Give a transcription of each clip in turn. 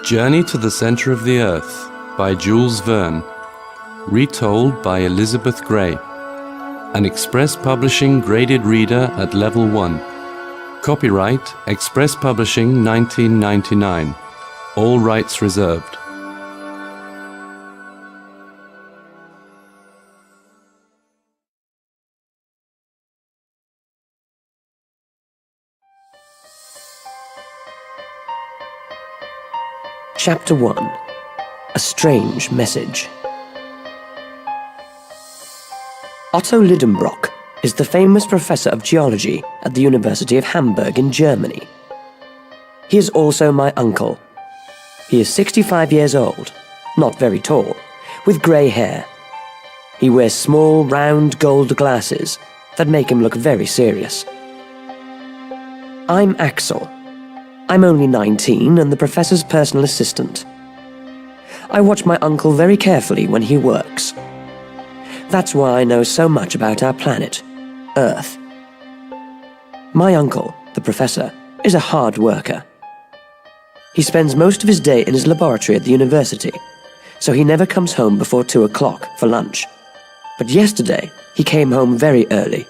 Journey to the Center of the Earth by Jules Verne. Retold by Elizabeth Gray. An Express Publishing graded reader at Level 1. Copyright Express Publishing 1999. All rights reserved. Chapter 1. A Strange Message. Otto Lidenbrock is the famous professor of geology at the University of Hamburg in Germany. He is also my uncle. He is 65 years old, not very tall, with grey hair. He wears small, round gold glasses that make him look very serious. I'm Axel. I'm only 19 and the professor's personal assistant. I watch my uncle very carefully when he works. That's why I know so much about our planet, Earth. My uncle, the professor, is a hard worker. He spends most of his day in his laboratory at the university, so he never comes home before 2 o'clock for lunch. But yesterday, he came home very early.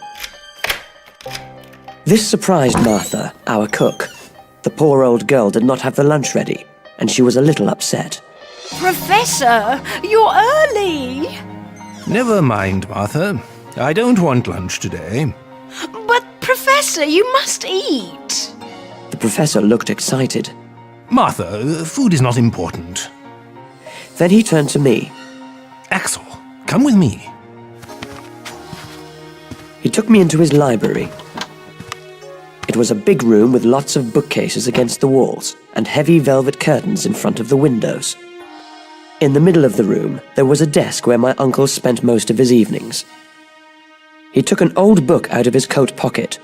This surprised Martha, our cook. The poor old girl did not have the lunch ready, and she was a little upset. Professor, you're early! Never mind, Martha. I don't want lunch today. But, Professor, you must eat! The professor looked excited. Martha, food is not important. Then he turned to me. Axel, come with me. He took me into his library. It was a big room with lots of bookcases against the walls and heavy velvet curtains in front of the windows. In the middle of the room, there was a desk where my uncle spent most of his evenings. He took an old book out of his coat pocket.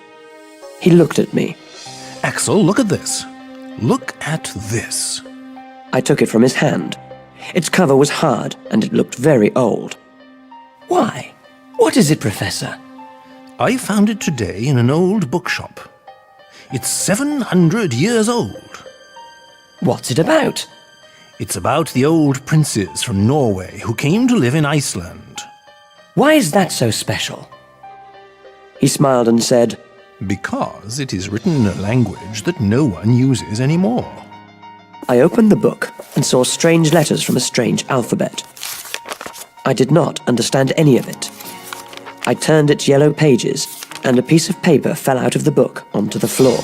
He looked at me. Axel, look at this. Look at this. I took it from his hand. Its cover was hard and it looked very old. Why? What is it, Professor? I found it today in an old bookshop. It's 700 years old. What's it about? It's about the old princes from Norway who came to live in Iceland. Why is that so special? He smiled and said, Because it is written in a language that no one uses anymore. I opened the book and saw strange letters from a strange alphabet. I did not understand any of it. I turned its yellow pages, and a piece of paper fell out of the book onto the floor.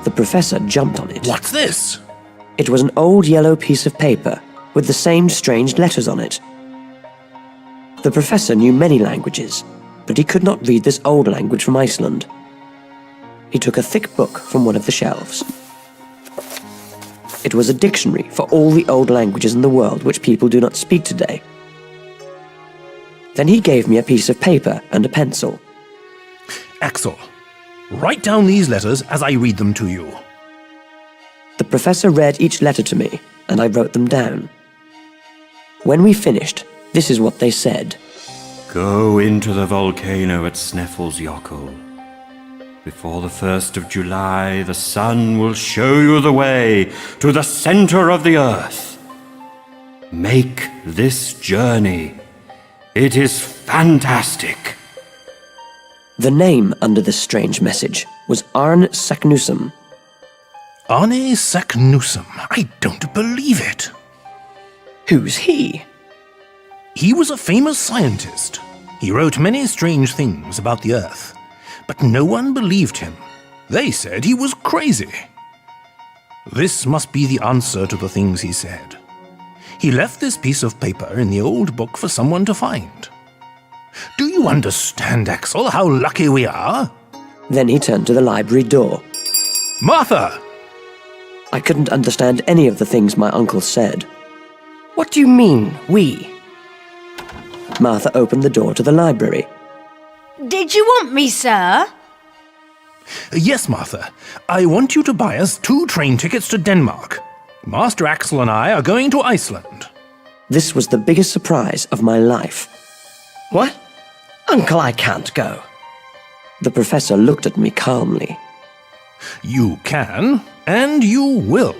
The professor jumped on it. What's this? It was an old yellow piece of paper with the same strange letters on it. The professor knew many languages, but he could not read this old language from Iceland. He took a thick book from one of the shelves. It was a dictionary for all the old languages in the world which people do not speak today. Then he gave me a piece of paper and a pencil. Axel, write down these letters as I read them to you. The professor read each letter to me, and I wrote them down. When we finished, this is what they said. Go into the volcano at Snæfellsjökull. Before the 1st of July, the sun will show you the way to the center of the earth. Make this journey. It is fantastic. The name under this strange message was Arne Saknussemm. Arne Saknussemm. I don't believe it. Who's he? He was a famous scientist. He wrote many strange things about the Earth, but no one believed him. They said he was crazy. This must be the answer to the things he said. He left this piece of paper in the old book for someone to find. Do you understand, Axel, how lucky we are? Then he turned to the library door. Martha! I couldn't understand any of the things my uncle said. What do you mean, we? Martha opened the door to the library. Did you want me, sir? Yes, Martha. I want you to buy us 2 train tickets to Denmark. Master Axel and I are going to Iceland. This was the biggest surprise of my life. What? Uncle, I can't go. The professor looked at me calmly. You can, and you will.